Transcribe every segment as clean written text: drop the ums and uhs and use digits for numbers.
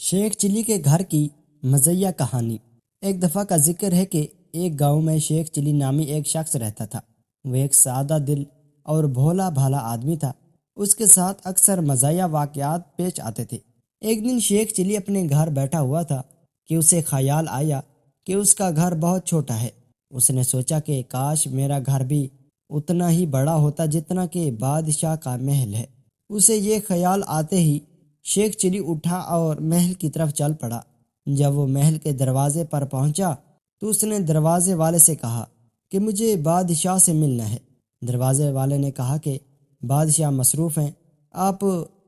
شیخ چلی کے گھر کی مزیہ کہانی۔ ایک دفعہ کا ذکر ہے کہ ایک گاؤں میں شیخ چلی نامی ایک شخص رہتا تھا۔ وہ ایک سادہ دل اور بھولا بھالا آدمی تھا۔ اس کے ساتھ اکثر مزاحیہ واقعات پیش آتے تھے۔ ایک دن شیخ چلی اپنے گھر بیٹھا ہوا تھا کہ اسے خیال آیا کہ اس کا گھر بہت چھوٹا ہے۔ اس نے سوچا کہ کاش میرا گھر بھی اتنا ہی بڑا ہوتا جتنا کہ بادشاہ کا محل ہے۔ اسے یہ خیال آتے ہی شیخ چلی اٹھا اور محل کی طرف چل پڑا۔ جب وہ محل کے دروازے پر پہنچا تو اس نے دروازے والے سے کہا کہ مجھے بادشاہ سے ملنا ہے۔ دروازے والے نے کہا کہ بادشاہ مصروف ہیں، آپ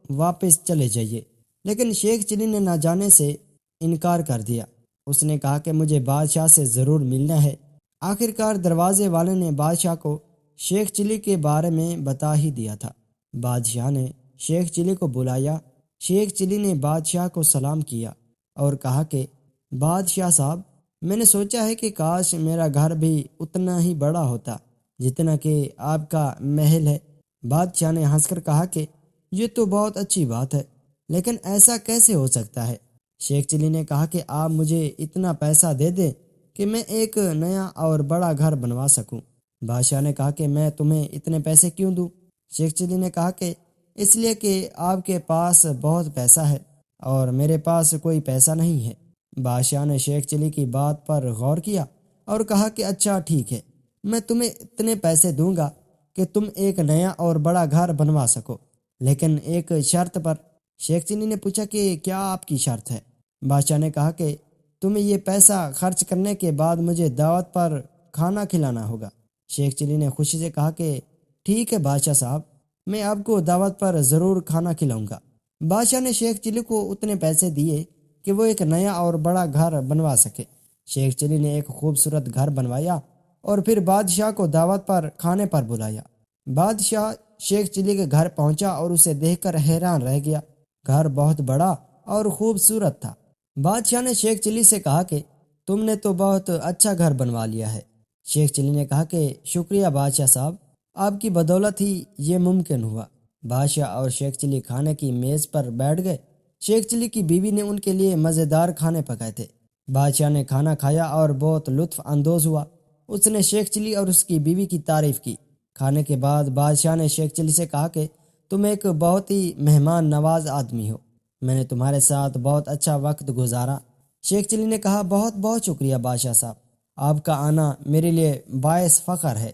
واپس چلے جائیے۔ لیکن شیخ چلی نے نہ جانے سے انکار کر دیا۔ اس نے کہا کہ مجھے بادشاہ سے ضرور ملنا ہے۔ آخرکار دروازے والے نے بادشاہ کو شیخ چلی کے بارے میں بتا ہی دیا تھا۔ بادشاہ نے شیخ چلی کو بلایا۔ شیخ چلی نے بادشاہ کو سلام کیا اور کہا کہ بادشاہ صاحب، میں نے سوچا ہے کہ کاش میرا گھر بھی اتنا ہی بڑا ہوتا جتنا کہ آپ کا محل ہے۔ بادشاہ نے ہنس کر کہا کہ یہ تو بہت اچھی بات ہے، لیکن ایسا کیسے ہو سکتا ہے؟ شیخ چلی نے کہا کہ آپ مجھے اتنا پیسہ دے دیں کہ میں ایک نیا اور بڑا گھر بنوا سکوں۔ بادشاہ نے کہا کہ میں تمہیں اتنے پیسے کیوں دوں؟ شیخ چلی نے کہا کہ اس لیے کہ آپ کے پاس بہت پیسہ ہے اور میرے پاس کوئی پیسہ نہیں ہے۔ بادشاہ نے شیخ چلی کی بات پر غور کیا اور کہا کہ اچھا ٹھیک ہے، میں تمہیں اتنے پیسے دوں گا کہ تم ایک نیا اور بڑا گھر بنوا سکو، لیکن ایک شرط پر۔ شیخ چلی نے پوچھا کہ کیا آپ کی شرط ہے؟ بادشاہ نے کہا کہ تمہیں یہ پیسہ خرچ کرنے کے بعد مجھے دعوت پر کھانا کھلانا ہوگا۔ شیخ چلی نے خوشی سے کہا کہ ٹھیک ہے بادشاہ صاحب، میں آپ کو دعوت پر ضرور کھانا کھلاؤں گا۔ بادشاہ نے شیخ چلی کو اتنے پیسے دیے کہ وہ ایک نیا اور بڑا گھر بنوا سکے۔ شیخ چلی نے ایک خوبصورت گھر بنوایا اور پھر بادشاہ کو دعوت پر کھانے پر بلایا۔ بادشاہ شیخ چلی کے گھر پہنچا اور اسے دیکھ کر حیران رہ گیا۔ گھر بہت بڑا اور خوبصورت تھا۔ بادشاہ نے شیخ چلی سے کہا کہ تم نے تو بہت اچھا گھر بنوا لیا ہے۔ شیخ چلی نے کہا کہ شکریہ بادشاہ صاحب، آپ کی بدولت ہی یہ ممکن ہوا۔ بادشاہ اور شیخ چلی کھانے کی میز پر بیٹھ گئے۔ شیخ چلی کی بیوی نے ان کے لیے مزیدار کھانے پکائے تھے۔ بادشاہ نے کھانا کھایا اور بہت لطف اندوز ہوا۔ اس نے شیخ چلی اور اس کی بیوی کی تعریف کی۔ کھانے کے بعد بادشاہ نے شیخ چلی سے کہا کہ تم ایک بہت ہی مہمان نواز آدمی ہو، میں نے تمہارے ساتھ بہت اچھا وقت گزارا۔ شیخ چلی نے کہا بہت بہت شکریہ بادشاہ صاحب، آپ کا آنا میرے لیے باعث فخر ہے۔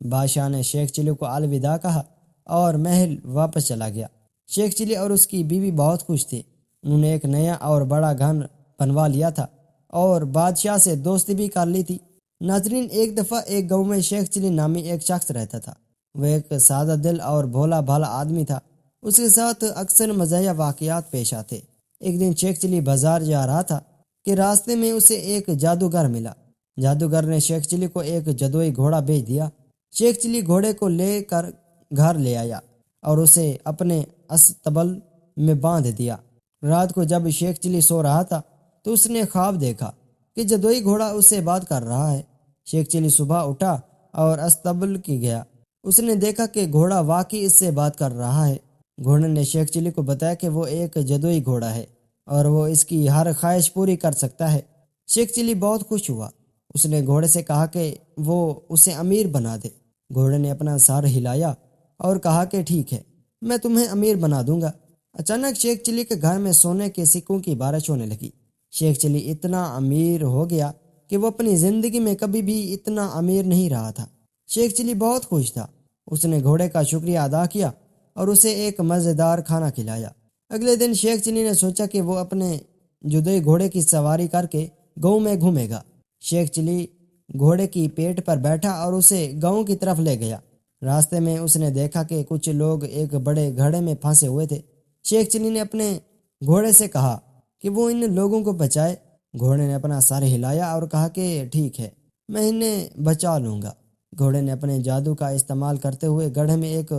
بادشاہ نے شیخ چلی کو الوداع کہا اور محل واپس چلا گیا۔ شیخ چلی اور اس کی بیوی بہت خوش تھے۔ انہوں نے ایک نیا اور بڑا گھر بنوا لیا تھا اور بادشاہ سے دوستی بھی کر لی تھی۔ ناظرین، ایک دفعہ ایک گاؤں میں شیخ چلی نامی ایک شخص رہتا تھا۔ وہ ایک سادہ دل اور بھولا بھالا آدمی تھا۔ اس کے ساتھ اکثر مزاحیہ واقعات پیش آتے۔ ایک دن شیخ چلی بازار جا رہا تھا کہ راستے میں اسے ایک جادوگر ملا۔ جادوگر نے شیخ چلی کو ایک جادوئی گھوڑا بھیج دیا۔ شیخ چلی گھوڑے کو لے کر گھر لے آیا اور اسے اپنے استبل میں باندھ دیا۔ رات کو جب شیخ چلی سو رہا تھا تو اس نے خواب دیکھا کہ جادوئی گھوڑا اس سے بات کر رہا ہے۔ شیخ چلی صبح اٹھا اور استبل کی گیا۔ اس نے دیکھا کہ گھوڑا واقعی اس سے بات کر رہا ہے۔ گھوڑے نے شیخ چلی کو بتایا کہ وہ ایک جادوئی گھوڑا ہے اور وہ اس کی ہر خواہش پوری کر سکتا ہے۔ شیخ چلی بہت خوش ہوا۔ اس نے گھوڑے سے کہا کہ وہ اسے امیر بنا دے۔ گھوڑے نے اپنا سر ہلایا اور کہا کہ ٹھیک ہے، میں تمہیں امیر بنا دوں گا۔ اچانک شیخ چلی کے گھر میں سونے کے سکوں کی بارش ہونے لگی۔ شیخ چلی اتنا امیر ہو گیا کہ وہ اپنی زندگی میں کبھی بھی اتنا امیر نہیں رہا تھا۔ شیخ چلی بہت خوش تھا۔ اس نے گھوڑے کا شکریہ ادا کیا اور اسے ایک مزیدار کھانا کھلایا۔ اگلے دن شیخ چلی نے سوچا کہ وہ اپنے جادوئی گھوڑے کی سواری کر کے گاؤں میں گھومے گا۔ شیخ چلی گھوڑے کی پیٹھ پر بیٹھا اور اسے گاؤں کی طرف لے گیا۔ راستے میں اس نے دیکھا کہ کچھ لوگ ایک بڑے گھڑے میں پھنسے ہوئے تھے۔ شیخ چلی نے اپنے گھوڑے سے کہا کہ وہ ان لوگوں کو بچائے۔ گھوڑے نے اپنا سر ہلایا اور کہا کہ ٹھیک ہے، میں انہیں بچا لوں گا۔ گھوڑے نے اپنے جادو کا استعمال کرتے ہوئے گڑھے میں ایک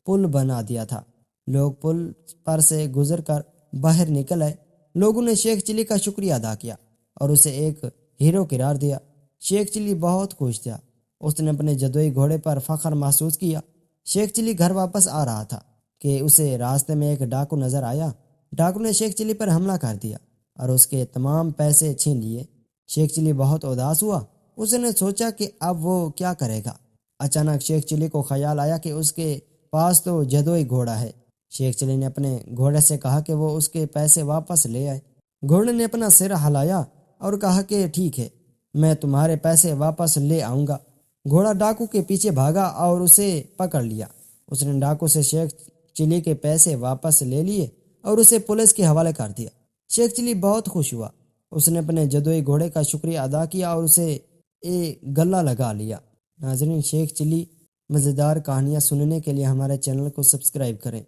پل بنا دیا تھا۔ لوگ پل پر سے گزر کر باہر نکل آئے۔ لوگوں نے شیخ چلی کا شکریہ ادا کیا اور اسے ایک ہیرو قرار دیا۔ شیخ چلی بہت خوش تھا۔ اس نے اپنے جادوئی گھوڑے پر فخر محسوس کیا۔ شیخ چلی گھر واپس آ رہا تھا کہ اسے راستے میں ایک ڈاکو نظر آیا۔ ڈاکو نے شیخ چلی پر حملہ کر دیا اور اس کے تمام پیسے چھین لیے۔ شیخ چلی بہت اداس ہوا۔ اس نے سوچا کہ اب وہ کیا کرے گا۔ اچانک شیخ چلی کو خیال آیا کہ اس کے پاس تو جدوئی گھوڑا ہے۔ شیخ چلی نے اپنے گھوڑے سے کہا کہ وہ اس کے پیسے واپس لے آئے۔ گھوڑے نے اپنا سر ہلایا اور کہا کہ ٹھیک ہے، میں تمہارے پیسے واپس لے آؤں گا۔ گھوڑا ڈاکو کے پیچھے بھاگا اور اسے پکڑ لیا۔ اس نے ڈاکو سے شیخ چلی کے پیسے واپس لے لیے اور اسے پولیس کے حوالے کر دیا۔ شیخ چلی بہت خوش ہوا۔ اس نے اپنے جدوئی گھوڑے کا شکریہ ادا کیا اور اسے ایک گلہ لگا لیا۔ ناظرین، شیخ چلی مزیدار کہانیاں سننے کے لیے ہمارے چینل کو سبسکرائب کریں۔